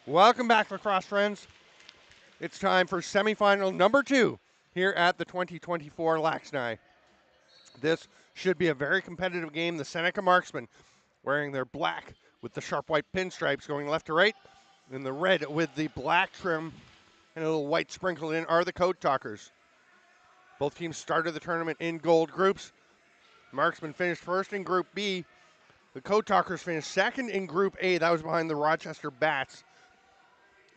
Welcome back, lacrosse friends. It's time for semifinal number 2 here at the 2024 LAXNAI. This should be a very competitive game. The Seneca Marksmen wearing their black with the sharp white pinstripes going left to right, and the red with the black trim and a little white sprinkled in are the Code Talkers. Both teams started the tournament in gold groups. Marksmen finished first in Group B. The Code Talkers finished second in Group A. That was behind the Rochester Bats,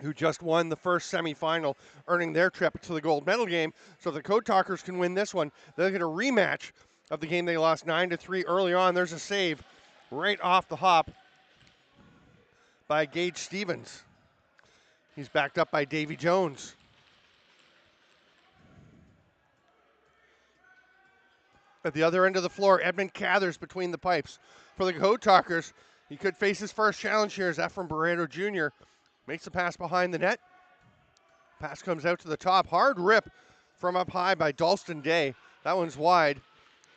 who just won the first semifinal, earning their trip to the gold medal game. So if the Code Talkers can win this one, they'll get a rematch of the game they lost 9-3 early on. There's a save right off the hop by Gage Stevens. He's backed up by Davy Jones. At the other end of the floor, Edmund Cathers between the pipes. For the Code Talkers, he could face his first challenge here as Ephraim Barreto Jr. makes the pass behind the net. Pass comes out to the top. Hard rip from up high by Dalston Day. That one's wide.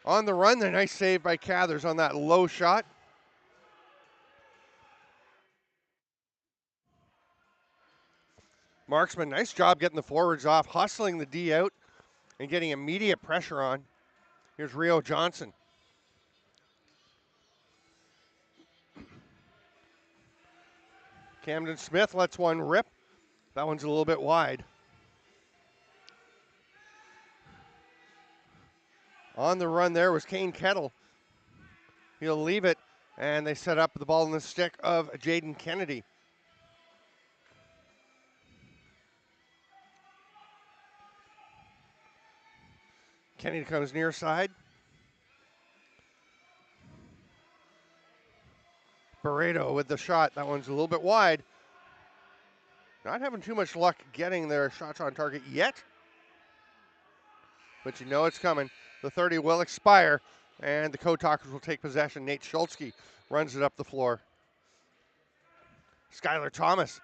On the run, the nice save by Cathers on that low shot. Marksman, nice job getting the forwards off, hustling the D out and getting immediate pressure on. Here's Rio Johnson. Camden Smith lets one rip. That one's a little bit wide. On the run there was Kane Kettle. He'll leave it, and they set up the ball in the stick of Jaden Kennedy. Kennedy comes near side. Barreto with the shot. That one's a little bit wide. Not having too much luck getting their shots on target yet, but you know it's coming. The 30 will expire, and the Code Talkers will take possession. Nate Schultzke runs it up the floor. Skylar Thomas,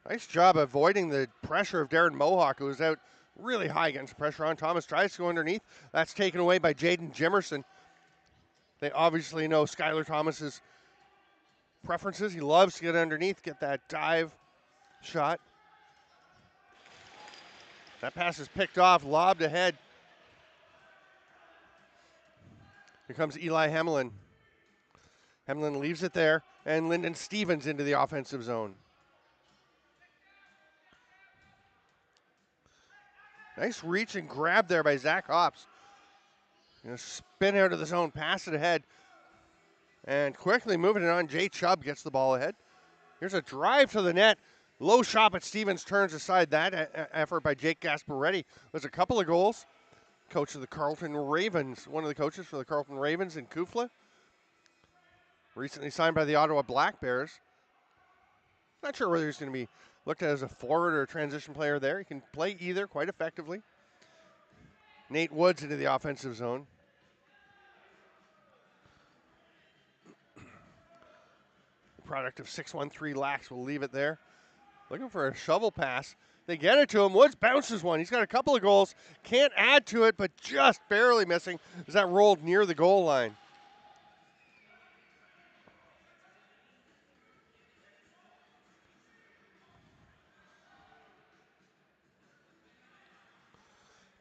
nice job avoiding the pressure of Darren Mohawk, who was out really high against pressure on. Thomas tries to go underneath. That's taken away by Jaden Jimerson. They obviously know Skylar Thomas's preferences. He loves to get underneath, get that dive shot. That pass is picked off, lobbed ahead. Here comes Eli Hemlin. Hemlin leaves it there, and Lyndon Stevens into the offensive zone. Nice reach and grab there by Zach Hops. Gonna spin out of the zone, pass it ahead, and quickly moving it on. Jay Chubb gets the ball ahead. Here's a drive to the net. Low shot, but Stevens turns aside that effort by Jake Gasparetti. There's a couple of goals. Coach of the Carleton Ravens, one of the coaches for the Carleton Ravens in Kufla. Recently signed by the Ottawa Black Bears. Not sure whether he's going to be looked at as a forward or a transition player there. He can play either quite effectively. Nate Woods into the offensive zone. The product of 6-1-3 Lax will leave it there. Looking for a shovel pass. They get it to him. Woods bounces one. He's got a couple of goals. Can't add to it, but just barely missing as that rolled near the goal line.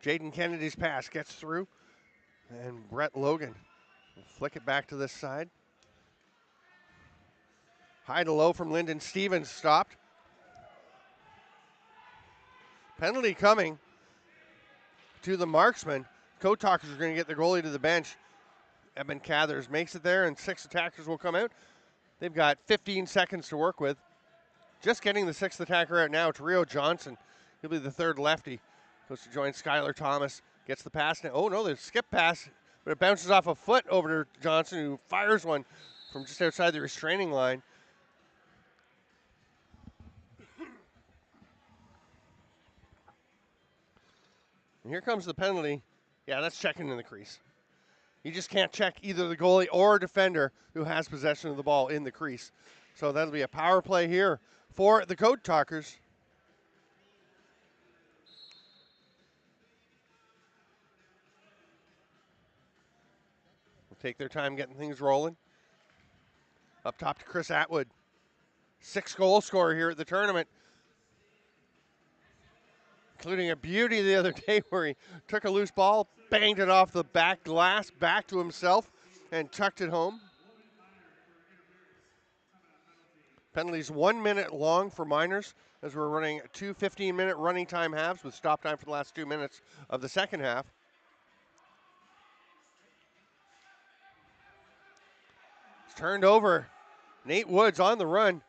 Jaden Kennedy's pass gets through, and Brett Logan will flick it back to this side. High to low from Lyndon Stevens, stopped. Penalty coming to the Marksman. Code Talkers are going to get the goalie to the bench. Edmund Cathers makes it there, and 6 attackers will come out. They've got 15 seconds to work with. Just getting the 6th attacker out now. It's Rio Johnson. He'll be the 3rd lefty. Goes to join Skylar Thomas. Gets the pass now. Oh, no, there's a skip pass, but it bounces off a foot over to Johnson, who fires one from just outside the restraining line. And here comes the penalty. Yeah, that's checking in the crease. You just can't check either the goalie or defender who has possession of the ball in the crease. So that'll be a power play here for the Code Talkers. We'll take their time getting things rolling. Up top to Chris Atwood. 6-goal scorer here at the tournament, including a beauty the other day where he took a loose ball, banged it off the back glass, back to himself, and tucked it home. Penalties 1 minute long for minors as we're running 2 15-minute running time halves with stop time for the last 2 minutes of the second half. It's turned over. Nate Woods on the run.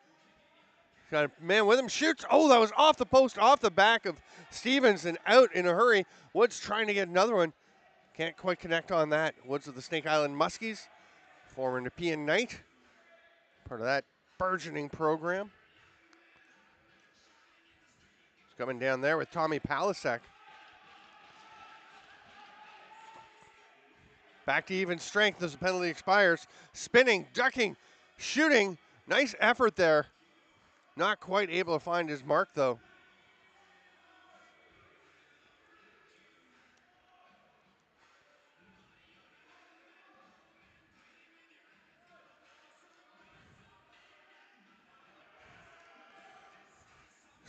Got a man with him, shoots. Oh, that was off the post, off the back of Stevens and out in a hurry. Woods trying to get another one. Can't quite connect on that. Woods of the Snake Island Muskies, former Nepean Knight, part of that burgeoning program. He's coming down there with Tommy Palasek. Back to even strength as the penalty expires. Spinning, ducking, shooting. Nice effort there. Not quite able to find his mark, though.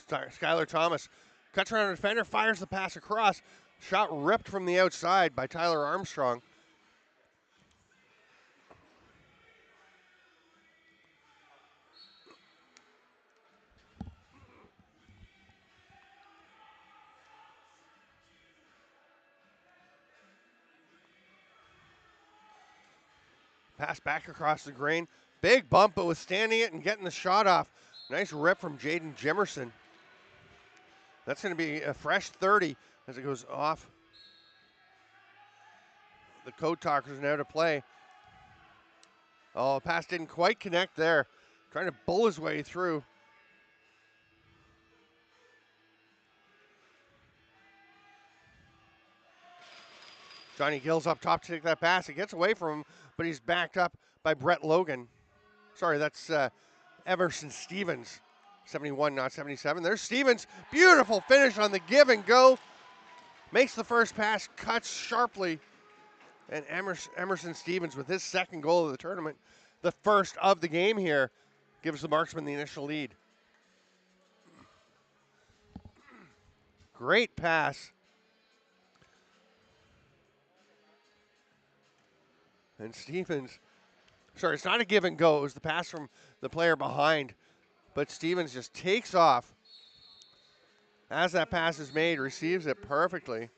Skylar Thomas cuts around a defender, fires the pass across. Shot ripped from the outside by Tyler Armstrong. Pass back across the grain. Big bump, but withstanding it and getting the shot off. Nice rip from Jaden Jimerson. That's going to be a fresh 30 as it goes off. The Code Talkers now to play. Oh, pass didn't quite connect there. Trying to bull his way through. Johnny Gill's up top to take that pass. He gets away from him, but he's backed up by Brett Logan. Sorry, that's Emerson Stevens. 71, not 77. There's Stevens. Beautiful finish on the give and go. Makes the first pass, cuts sharply. And Emerson Stevens with his second goal of the tournament, the first of the game here, gives the Marksman the initial lead. Great pass. And Stevens, sorry, it's not a give and go. It was the pass from the player behind. But Stevens just takes off. As that pass is made, receives it perfectly.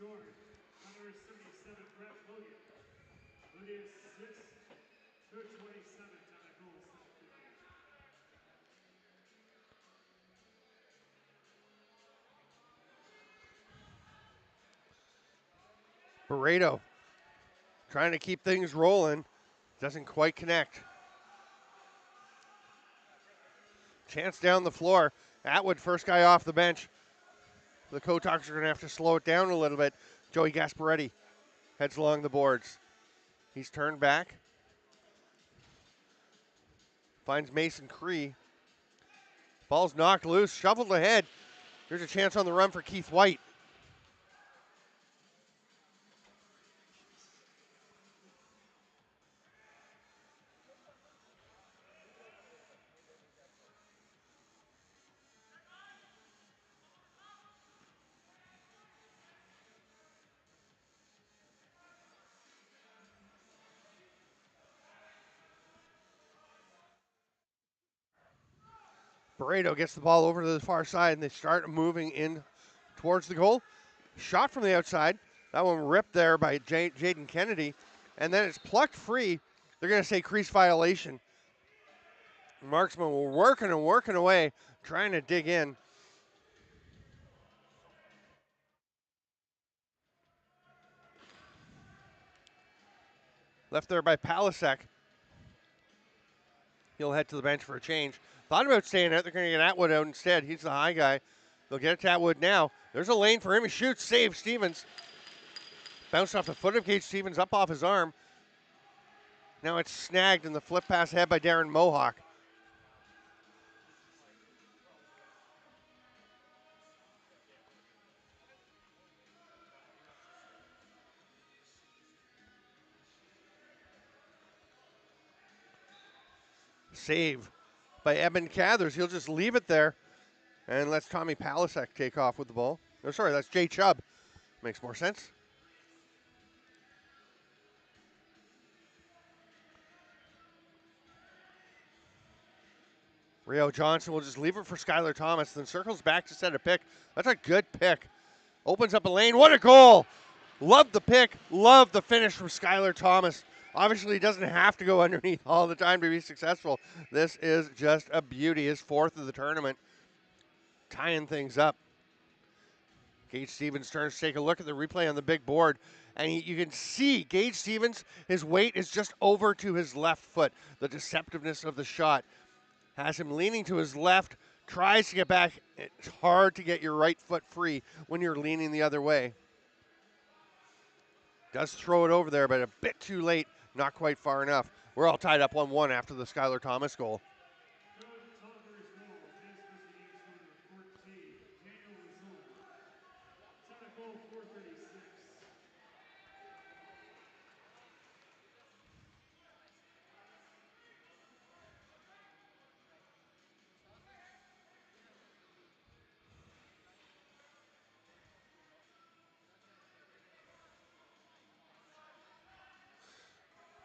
Barreto trying to keep things rolling. Doesn't quite connect. Chance down the floor. Atwood, first guy off the bench. The Kotalks are going to have to slow it down a little bit. Joey Gasparetti heads along the boards. He's turned back. Finds Mason Cree. Ball's knocked loose, shoveled ahead. Here's a chance on the run for Keith White. Barreto gets the ball over to the far side, and they start moving in towards the goal. Shot from the outside. That one ripped there by Jaden Kennedy. And then it's plucked free. They're going to say crease violation. Marksman were working and working away, trying to dig in. Left there by Palasek. He'll head to the bench for a change. Thought about staying out. They're going to get Atwood out instead. He's the high guy. They'll get it to Atwood now. There's a lane for him. He shoots, saves Stevens. Bounced off the foot of Gage Stevens, up off his arm. Now it's snagged in the flip pass ahead by Darren Mohawk. Save by Eben Cathers. He'll just leave it there and lets Tommy Palasek take off with the ball. Oh, sorry, that's Jay Chubb. Makes more sense. Rio Johnson will just leave it for Skylar Thomas, then circles back to set a pick. That's a good pick. Opens up a lane. What a goal! Love the pick. Love the finish from Skylar Thomas. Obviously, he doesn't have to go underneath all the time to be successful. This is just a beauty. His 4th of the tournament. Tying things up. Gage Stevens turns to take a look at the replay on the big board. And you can see Gage Stevens, his weight is just over to his left foot. The deceptiveness of the shot has him leaning to his left, tries to get back. It's hard to get your right foot free when you're leaning the other way. Does throw it over there, but a bit too late, not quite far enough. We're all tied up 1-1 after the Skylar Thomas goal.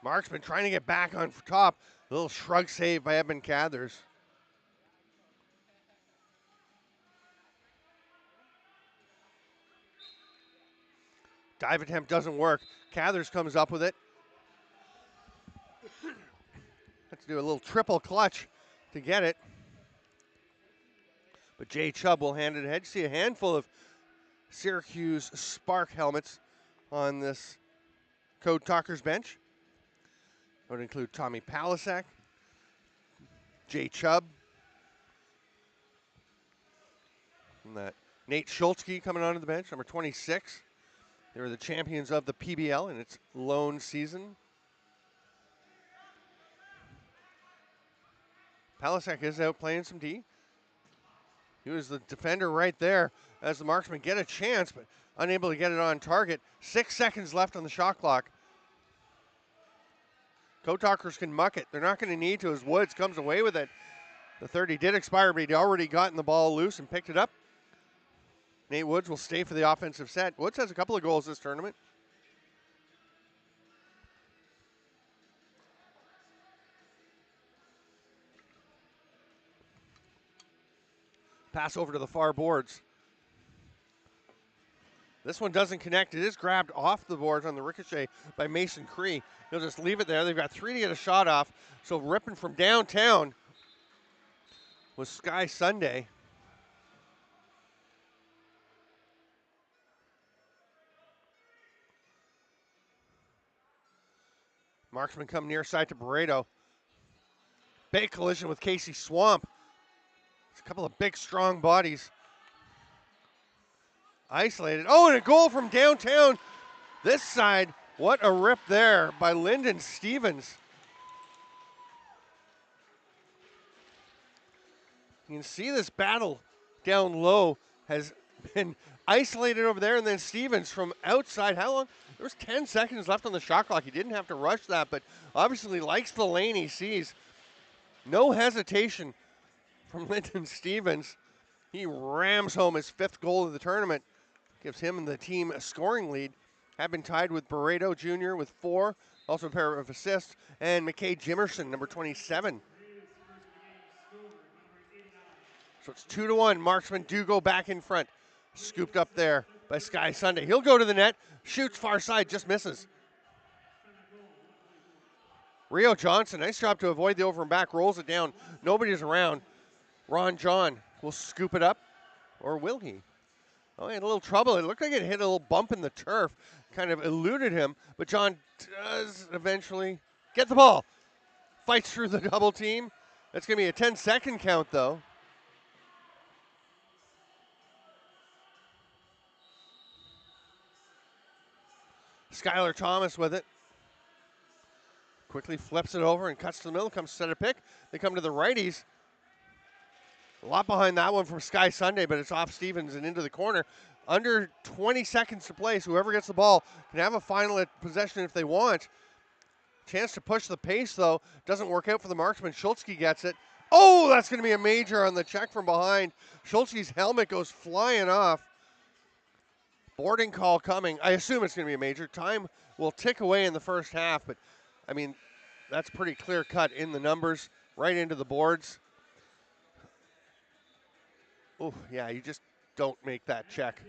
Marksman trying to get back on top. A little shrug save by Eben Cathers. Dive attempt doesn't work. Cathers comes up with it. Has to do a little triple clutch to get it. But Jay Chubb will hand it ahead. You see a handful of Syracuse Spark helmets on this Code Talkers bench. That would include Tommy Palasek, Jay Chubb, and that Nate Schultzke coming onto the bench, number 26. They were the champions of the PBL in its lone season. Palasek is out playing some D. He was the defender right there as the Marksmen get a chance, but unable to get it on target. 6 seconds left on the shot clock. Code Talkers can muck it. They're not going to need to as Woods comes away with it. The 30 did expire, but he'd already gotten the ball loose and picked it up. Nate Woods will stay for the offensive set. Woods has a couple of goals this tournament. Pass over to the far boards. This one doesn't connect. It is grabbed off the boards on the ricochet by Mason Cree. He'll just leave it there. They've got 3 to get a shot off. So ripping from downtown was Sky Sunday. Marksman come near side to Barreto. Big collision with Casey Swamp. It's a couple of big, strong bodies. Isolated. Oh, and a goal from downtown. This side, what a rip there by Lyndon Stevens. You can see this battle down low has been isolated over there, and then Stevens from outside. How long? There was 10 seconds left on the shot clock. He didn't have to rush that, but obviously likes the lane he sees. No hesitation from Lyndon Stevens. He rams home his 5th goal of the tournament. Gives him and the team a scoring lead. Have been tied with Barreto Jr. with 4. Also a pair of assists. And McKay Jimerson, number 27. So it's 2-1. Marksmen do go back in front. Scooped up there by Sky Sunday. He'll go to the net. Shoots far side. Just misses. Rio Johnson, nice job to avoid the over and back. Rolls it down. Nobody's around. Ron John will scoop it up. Or will he? Oh, he had a little trouble. It looked like it hit a little bump in the turf. Kind of eluded him. But John does eventually get the ball. Fights through the double team. That's going to be a 10-second count, though. Skylar Thomas with it. Quickly flips it over and cuts to the middle. Comes to set a pick. They come to the righties. A lot behind that one from Sky Sunday, but it's off Stevens and into the corner. Under 20 seconds to play, so whoever gets the ball can have a final possession if they want. Chance to push the pace, though. Doesn't work out for the Marksman. Schultzke gets it. Oh, that's going to be a major on the check from behind. Schulte's helmet goes flying off. Boarding call coming. I assume it's going to be a major. Time will tick away in the first half, but, I mean, that's pretty clear cut in the numbers, right into the boards. Oh, yeah, you just don't make that check.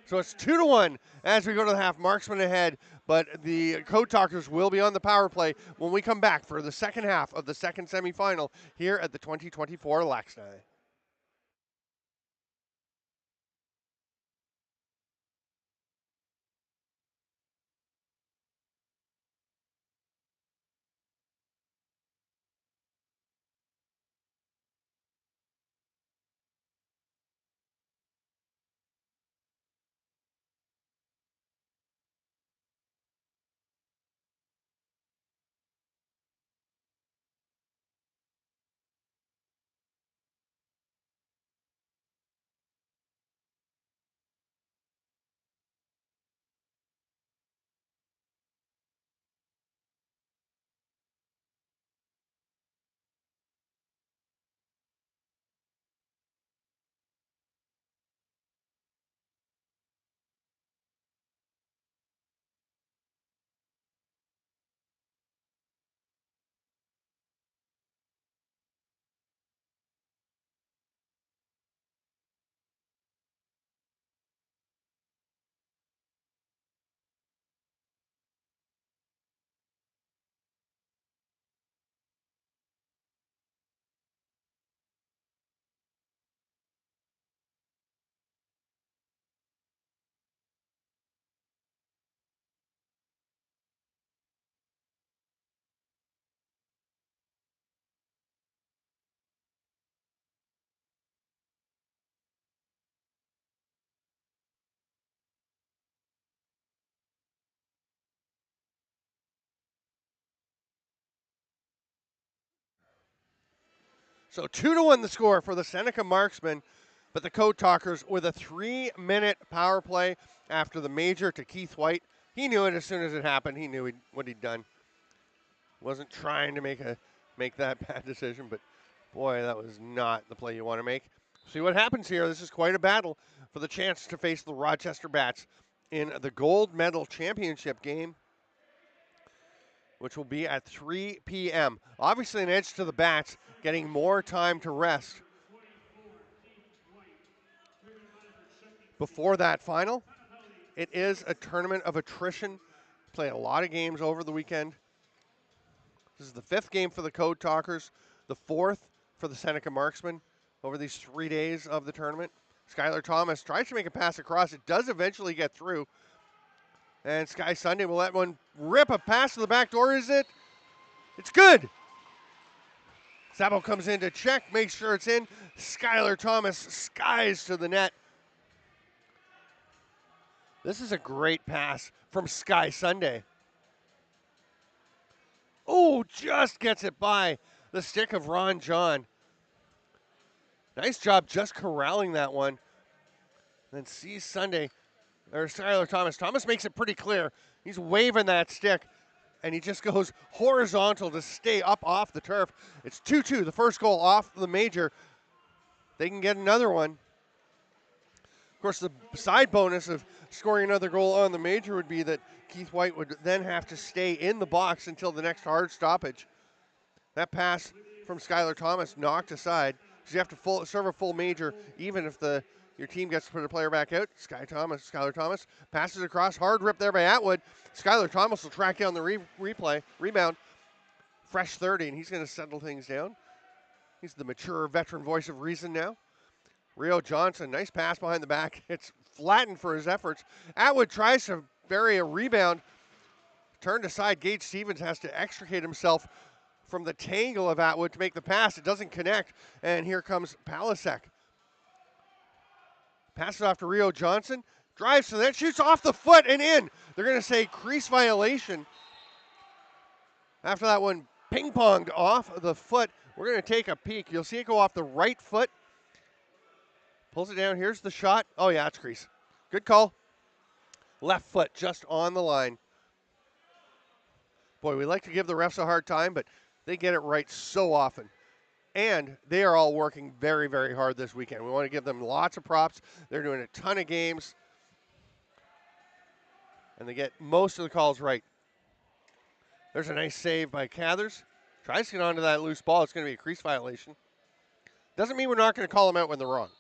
So it's 2-1 as we go to the half. Marksman ahead, but the Code Talkers will be on the power play when we come back for the second half of the second semifinal here at the 2024 LAXNAI. So 2-1 the score for the Seneca Marksmen, but the Code Talkers with a 3-minute power play after the major to Keith White. He knew it as soon as it happened. He knew what he'd done. Wasn't trying to make that bad decision, but boy, that was not the play you want to make. See what happens here. This is quite a battle for the chance to face the Rochester Bats in the gold medal championship game, which will be at 3 p.m. Obviously an edge to the Bats, getting more time to rest before that final. It is a tournament of attrition. Played a lot of games over the weekend. This is the 5th game for the Code Talkers, the 4th for the Seneca Marksmen over these 3 days of the tournament. Skylar Thomas tries to make a pass across. It does eventually get through. And Sky Sunday will let one rip a pass to the back door. Is it? It's good. Sabo comes in to check, makes sure it's in. Skylar Thomas skies to the net. This is a great pass from Sky Sunday. Oh, just gets it by the stick of Ron John. Nice job just corralling that one. Then sees Sunday, or Skylar Thomas. Thomas makes it pretty clear. He's waving that stick, and he just goes horizontal to stay up off the turf. It's 2-2, the first goal off the major. They can get another one. Of course, the side bonus of scoring another goal on the major would be that Keith White would then have to stay in the box until the next hard stoppage. That pass from Skylar Thomas knocked aside, because you have to serve a full major even if your team gets to put a player back out. Skylar Thomas passes across, hard rip there by Atwood. Skylar Thomas will track down the rebound. Fresh 30, and he's going to settle things down. He's the mature veteran voice of reason now. Rio Johnson, nice pass behind the back. It's flattened for his efforts. Atwood tries to bury a rebound. Turned aside, Gage Stevens has to extricate himself from the tangle of Atwood to make the pass. It doesn't connect, and here comes Palasek. Passes off to Rio Johnson. Drives to the net, shoots off the foot and in. They're going to say crease violation. After that one ping-ponged off the foot, we're going to take a peek. You'll see it go off the right foot. Pulls it down. Here's the shot. Oh, yeah, it's crease. Good call. Left foot just on the line. Boy, we like to give the refs a hard time, but they get it right so often. And they are all working very, very hard this weekend. We want to give them lots of props. They're doing a ton of games, and they get most of the calls right. There's a nice save by Cathers. Tries to get onto that loose ball. It's going to be a crease violation. Doesn't mean we're not going to call them out when they're wrong.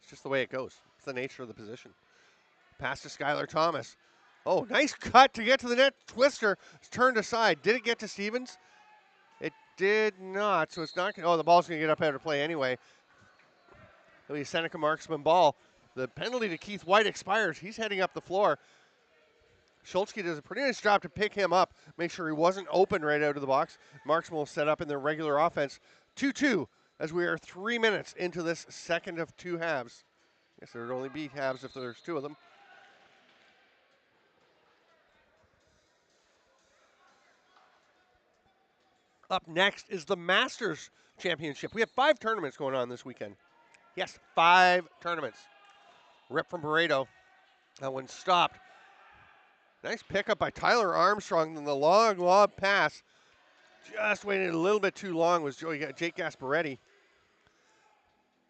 It's just the way it goes. It's the nature of the position. Pass to Skylar Thomas. Oh, nice cut to get to the net. Twister is turned aside. Did it get to Stevens? It did not, so it's not. Oh, the ball's going to get up out of play anyway. It'll be a Seneca Marksman ball. The penalty to Keith White expires. He's heading up the floor. Schultzke does a pretty nice job to pick him up, make sure he wasn't open right out of the box. Marksman will set up in their regular offense. 2-2 as we are 3 minutes into this second of two halves. I guess there would only be halves if there's two of them. Up next is the Masters Championship. We have 5 tournaments going on this weekend. Yes, 5 tournaments. Rip from Barreto. That one stopped. Nice pickup by Tyler Armstrong, and the long lob pass. Just waited a little bit too long was Jake Gasparetti.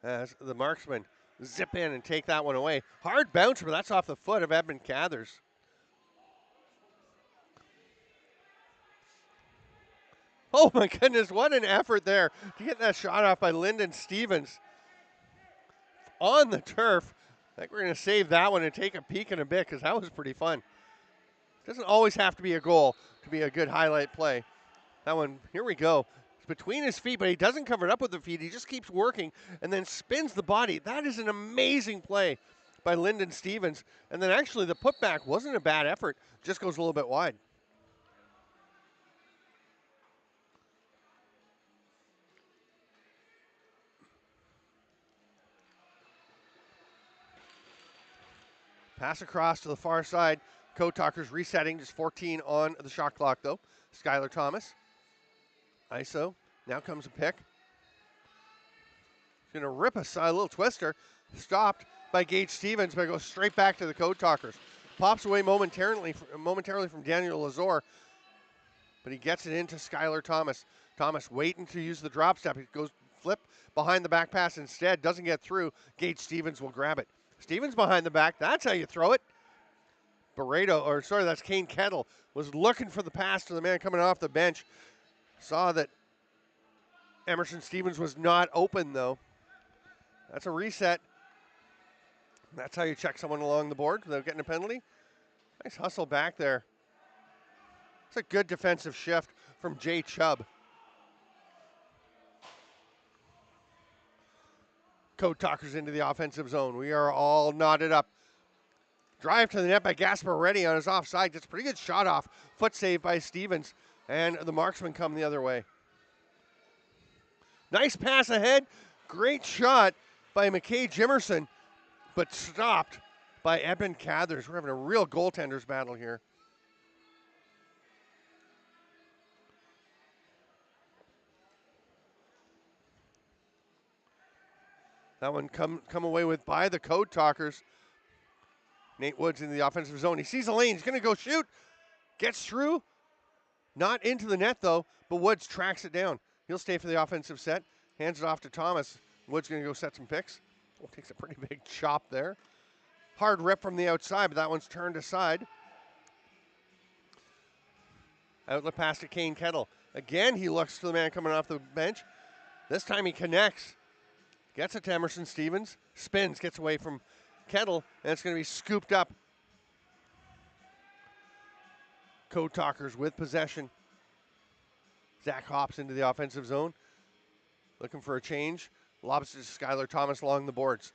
As the Marksmen zip in and take that one away. Hard bouncer, but that's off the foot of Edmund Cathers. Oh my goodness, what an effort there to get that shot off by Lyndon Stevens. On the turf. I think we're going to save that one and take a peek in a bit because that was pretty fun. Doesn't always have to be a goal to be a good highlight play. That one, here we go. It's between his feet, but he doesn't cover it up with the feet. He just keeps working and then spins the body. That is an amazing play by Lyndon Stevens. And then actually the putback wasn't a bad effort, just goes a little bit wide. Pass across to the far side. Code Talkers resetting, just 14 on the shot clock, though. Skylar Thomas. ISO. Now comes a pick. He's going to rip a little twister. Stopped by Gage Stevens, but goes straight back to the Code Talkers. Pops away momentarily from Daniel Lazor, but he gets it into Skylar Thomas. Thomas waiting to use the drop step. He goes flip behind the back pass instead. Doesn't get through. Gage Stevens will grab it. Stevens behind the back. That's how you throw it. That's Kane Kettle, was looking for the pass to the man coming off the bench. Saw that Emerson Stevens was not open, though. That's a reset. That's how you check someone along the board without getting a penalty. Nice hustle back there. It's a good defensive shift from Jay Chubb. Code Talkers into the offensive zone. We are all knotted up. Drive to the net by Gasparetti on his offside. Gets a pretty good shot off. Foot save by Stevens. And the Marksmen come the other way. Nice pass ahead. Great shot by McKay Jimerson. But stopped by Eben Cathers. We're having a real goaltenders battle here. That one come away with by the Code Talkers. Nate Woods into the offensive zone. He sees a lane. He's going to go shoot. Gets through. Not into the net, though, but Woods tracks it down. He'll stay for the offensive set. Hands it off to Thomas. Woods going to go set some picks. Oh, takes a pretty big chop there. Hard rip from the outside, but that one's turned aside. Outlet pass to Kane Kettle. Again, he looks to the man coming off the bench. This time he connects. Gets it to Emerson Stevens. Spins, gets away from Kettle, and it's going to be scooped up. Code Talkers with possession. Zach hops into the offensive zone. Looking for a change. Lobs it to Skylar Thomas along the boards.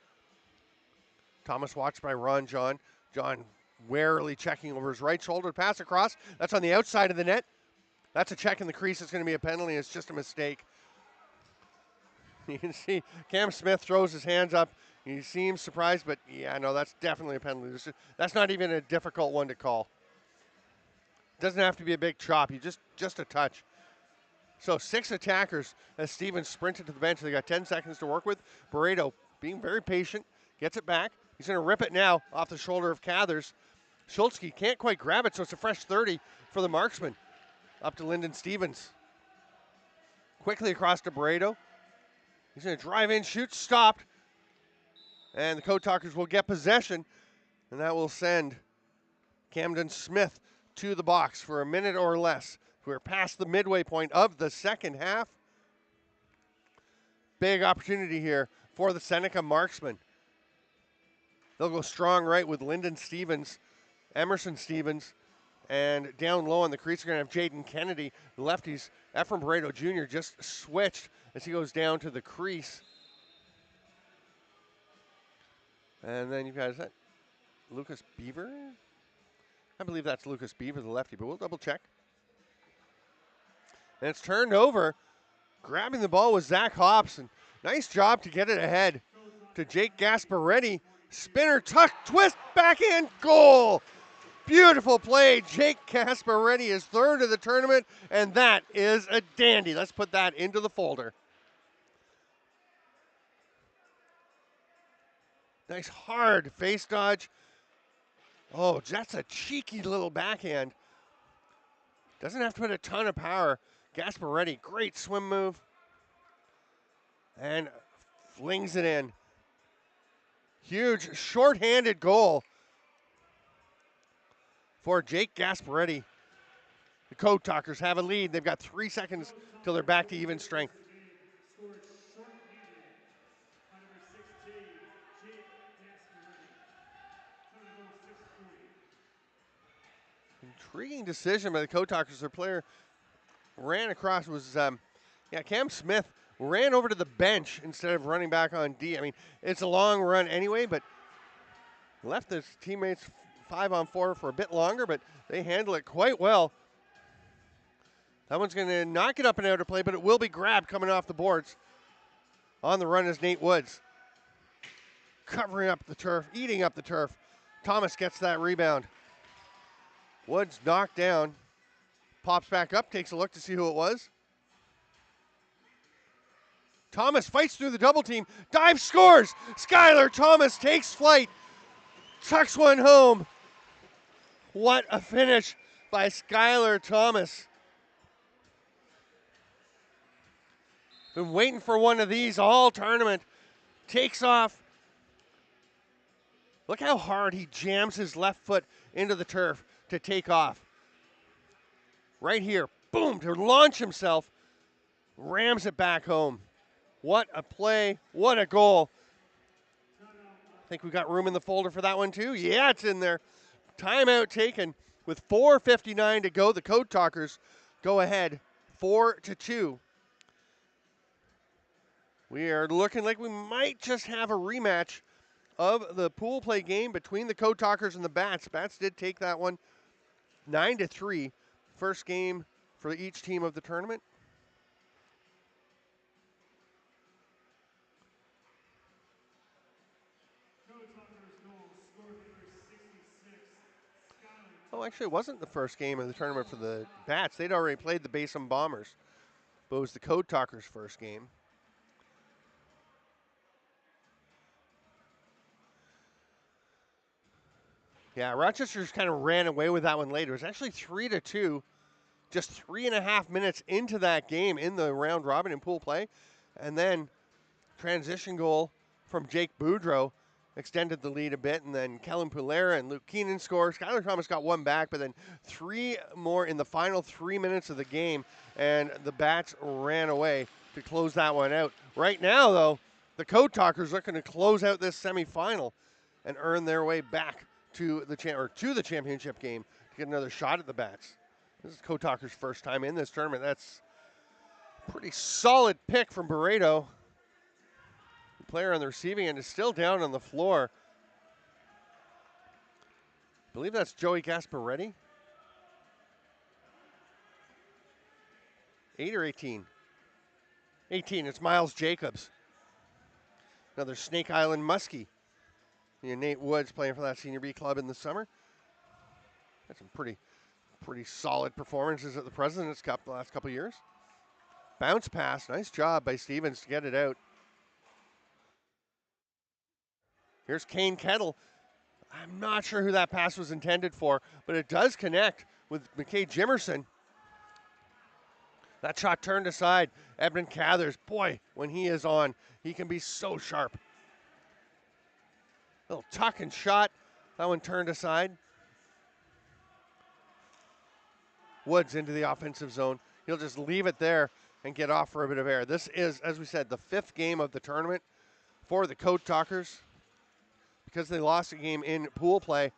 Thomas watched by Ron John. John warily checking over his right shoulder. Pass across. That's on the outside of the net. That's a check in the crease. It's going to be a penalty. It's just a mistake. You can see Cam Smith throws his hands up. He seems surprised, but yeah, no, that's definitely a penalty. That's not even a difficult one to call. Doesn't have to be a big chop. You just a touch. So 6 attackers as Stevens sprinted to the bench. They got 10 seconds to work with. Barreto being very patient, gets it back. He's going to rip it now off the shoulder of Cathers. Schultzke can't quite grab it, so it's a fresh 30 for the Marksman. Up to Lyndon Stevens. Quickly across to Barreto. He's going to drive in, shoot, stopped. And the Code Talkers will get possession. And that will send Camden Smith to the box for a minute or less. We're past the midway point of the second half. Big opportunity here for the Seneca Marksmen. They'll go strong right with Lyndon Stevens, Emerson Stevens, and down low on the crease, we're going to have Jaden Kennedy. The lefties, Ephraim Barreto Jr. just switched as he goes down to the crease. And then you've got, is that Lucas Beaver? I believe that's Lucas Beaver, the lefty, but we'll double check. And it's turned over. Grabbing the ball was Zach Hobson. Nice job to get it ahead to Jake Gasparetti. Spinner, tuck, twist, backhand, goal. Beautiful play. Jake Gasparetti is third of the tournament, and that is a dandy. Let's put that into the folder. Nice hard face dodge. Oh, that's a cheeky little backhand. Doesn't have to put a ton of power. Gasparetti, great swim move. And flings it in. Huge short-handed goal for Jake Gasparetti. The Code Talkers have a lead. They've got 3 seconds till they're back to even strength. Intriguing decision by the Code Talkers. Their player ran across, Cam Smith ran over to the bench instead of running back on D. I mean, it's a long run anyway, but left his teammates 5-on-4 for a bit longer, but they handle it quite well. That one's going to knock it up and out of play, but it will be grabbed coming off the boards. On the run is Nate Woods. Covering up the turf, eating up the turf. Thomas gets that rebound. Woods knocked down. Pops back up, takes a look to see who it was. Thomas fights through the double team. Dive, scores! Skylar Thomas takes flight. Tucks one home. What a finish by Skylar Thomas. Been waiting for one of these all tournament. Takes off. Look how hard he jams his left foot into the turf to take off. Right here, boom, to launch himself. Rams it back home. What a play, what a goal. I think we got room in the folder for that one too. Yeah, it's in there. Timeout taken with 4:59 to go. The Code Talkers go ahead 4-2. We are looking like we might just have a rematch of the pool play game between the Code Talkers and the Bats. Bats did take that one 9-3. First game for each team of the tournament. Oh, actually, it wasn't the first game of the tournament for the Bats. They'd already played the Basin Bombers. But it was the Code Talkers' first game. Yeah, Rochester's kind of ran away with that one later. It was actually 3-2, just 3.5 minutes into that game in the round robin and pool play. And then transition goal from Jake Boudreau extended the lead a bit, and then Kellen Pulera and Luke Keenan scored. Skylar Thomas got one back, but then 3 more in the final 3 minutes of the game, and the Bats ran away to close that one out. Right now, though, the Code Talkers looking to close out this semifinal and earn their way back to the championship game to get another shot at the Bats. This is Code Talkers' first time in this tournament. That's a pretty solid pick from Barreto. Player on the receiving end is still down on the floor. I believe that's Joey Gasparetti. 8 or 18? 18, it's Miles Jacobs. Another Snake Island Muskie. Nate Woods playing for that Senior B club in the summer. Had some pretty solid performances at the President's Cup the last couple of years. Bounce pass, nice job by Stevens to get it out. Here's Kane Kettle. I'm not sure who that pass was intended for, but it does connect with McKay Jimerson. That shot turned aside. Edmund Cathers, boy, when he is on, he can be so sharp. Little tuck and shot. That one turned aside. Woods into the offensive zone. He'll just leave it there and get off for a bit of air. This is, as we said, the 5th game of the tournament for the Code Talkers. Because they lost a game in pool play,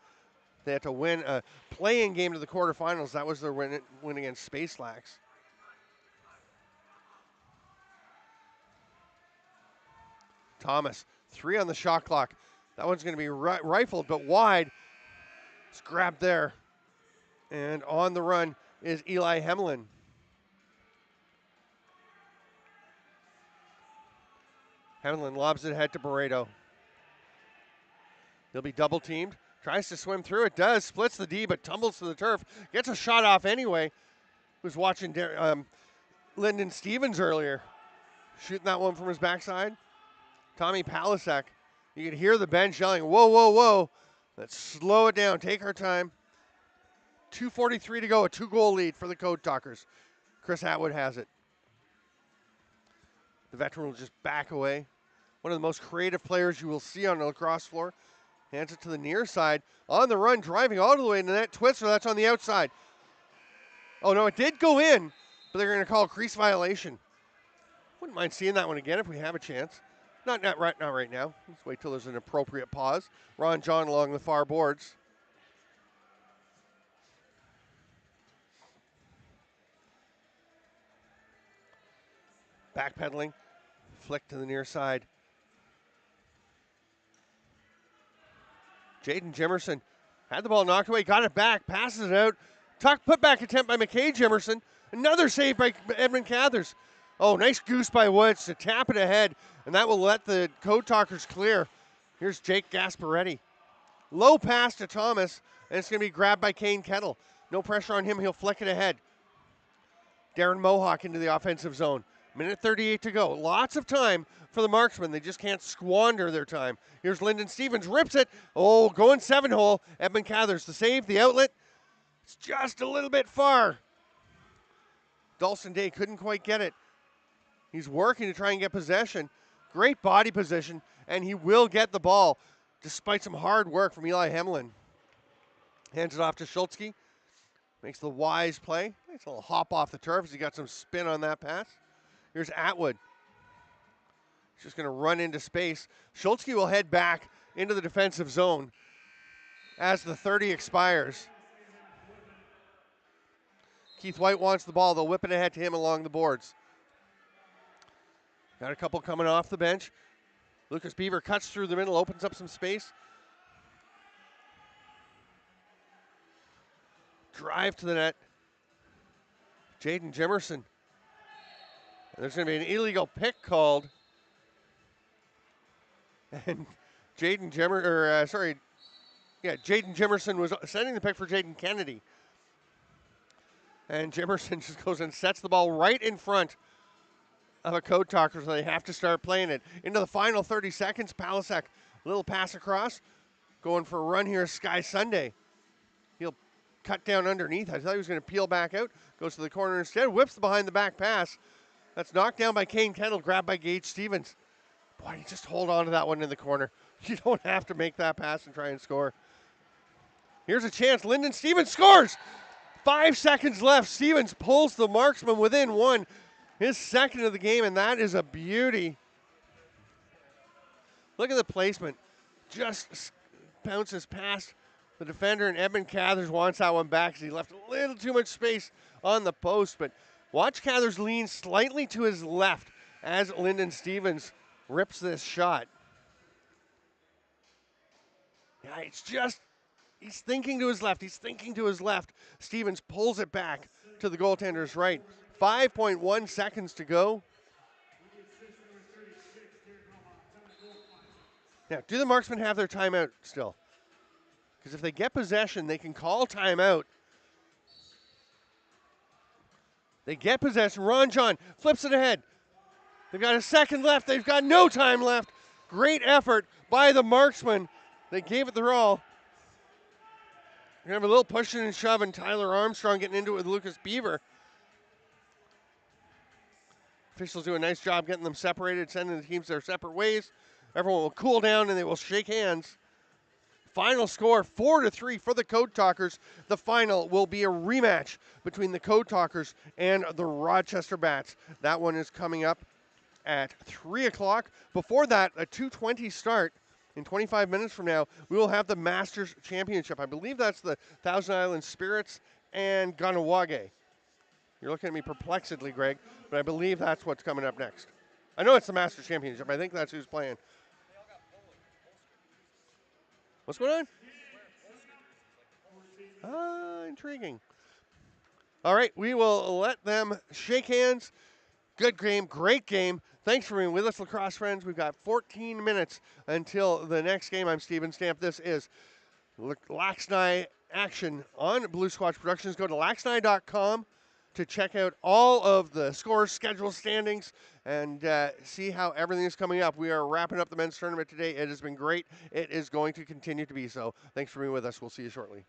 they had to win a play-in game to the quarterfinals. That was their win against Space Lax. Thomas, 3 on the shot clock. That one's going to be rifled, but wide. It's grabbed there. And on the run is Eli Hemlin. Hemlin lobs it ahead to Barreto. He'll be double teamed. Tries to swim through it, does. Splits the D, but tumbles to the turf. Gets a shot off anyway. Was watching Lyndon Stevens earlier. Shooting that one from his backside. Tommy Palasek. You can hear the bench yelling, whoa, whoa, whoa. Let's slow it down. Take our time. 2:43 to go. A 2-goal lead for the Code Talkers. Chris Atwood has it. The veteran will just back away. One of the most creative players you will see on the lacrosse floor. Hands it to the near side. On the run, driving all the way into that twister. That's on the outside. Oh, no, it did go in, but they're going to call a crease violation. Wouldn't mind seeing that one again if we have a chance. Not right now. Let's wait till there's an appropriate pause. Ron John along the far boards. Backpedaling. Flick to the near side. Jaden Jimerson had the ball knocked away, got it back, passes it out. Tuck putback attempt by McKay Jimerson. Another save by Edmund Cathers. Oh, nice goose by Woods to tap it ahead, and that will let the Code Talkers clear. Here's Jake Gasparetti. Low pass to Thomas, and it's going to be grabbed by Kane Kettle. No pressure on him, he'll flick it ahead. Darren Mohawk into the offensive zone. Minute 38 to go. Lots of time for the Marksmen. They just can't squander their time. Here's Lyndon Stevens, rips it. Oh, going 7-hole. Edmund Cathers, the save, the outlet. It's just a little bit far. Dawson Day couldn't quite get it. He's working to try and get possession. Great body position, and he will get the ball despite some hard work from Eli Hemlin. Hands it off to Schultzke. Makes the wise play. Nice little hop off the turf as he got some spin on that pass. Here's Atwood. He's just going to run into space. Schultzke will head back into the defensive zone as the 30 expires. Keith White wants the ball. They'll whip it ahead to him along the boards. Got a couple coming off the bench. Lucas Beaver cuts through the middle, opens up some space. Drive to the net. Jaden Jimerson. There's going to be an illegal pick called. And Jaden Jimerson was sending the pick for Jaden Kennedy. And Jimerson just goes and sets the ball right in front of a Code Talker, so they have to start playing it. Into the final 30 seconds, Palasek, little pass across. Going for a run here, Sky Sunday. He'll cut down underneath. I thought he was going to peel back out. Goes to the corner instead, whips the behind the back pass. That's knocked down by Kane Kettle, grabbed by Gage Stevens. Boy, you just hold on to that one in the corner. You don't have to make that pass and try and score. Here's a chance. Lyndon Stevens scores. 5 seconds left. Stevens pulls the Marksman within one. His second of the game, and that is a beauty. Look at the placement. Just bounces past the defender, and Edmund Cathers wants that one back because he left a little too much space on the post. But watch Cathers lean slightly to his left as Lyndon Stevens rips this shot. Yeah, it's just, he's thinking to his left. He's thinking to his left. Stevens pulls it back to the goaltender's right. 5.1 seconds to go. Now, do the Marksmen have their timeout still? Because if they get possession, they can call timeout. They get possession. Ron John flips it ahead. They've got a second left. They've got no time left. Great effort by the Marksmen. They gave it their all. We're going to have a little pushing and shoving. Tyler Armstrong getting into it with Lucas Beaver. Officials do a nice job getting them separated, sending the teams their separate ways. Everyone will cool down and they will shake hands. Final score 4-3 for the Code Talkers. The final will be a rematch between the Code Talkers and the Rochester Bats. That one is coming up at 3 o'clock. Before that, a 2:20 start. In 25 minutes from now, we will have the Masters Championship. I believe that's the Thousand Island Spirits and Ganawage. You're looking at me perplexedly, Greg, but I believe that's what's coming up next. I know it's the Masters Championship. I think that's who's playing. What's going on? Intriguing. All right, we will let them shake hands. Good game, great game. Thanks for being with us, lacrosse friends. We've got 14 minutes until the next game. I'm Steven Stamp. This is LAXNAI action on Blue Squatch Productions. Go to laxnai.com to check out all of the scores, schedules, standings, and see how everything is coming up. We are wrapping up the men's tournament today. It has been great. It is going to continue to be so. Thanks for being with us. We'll see you shortly.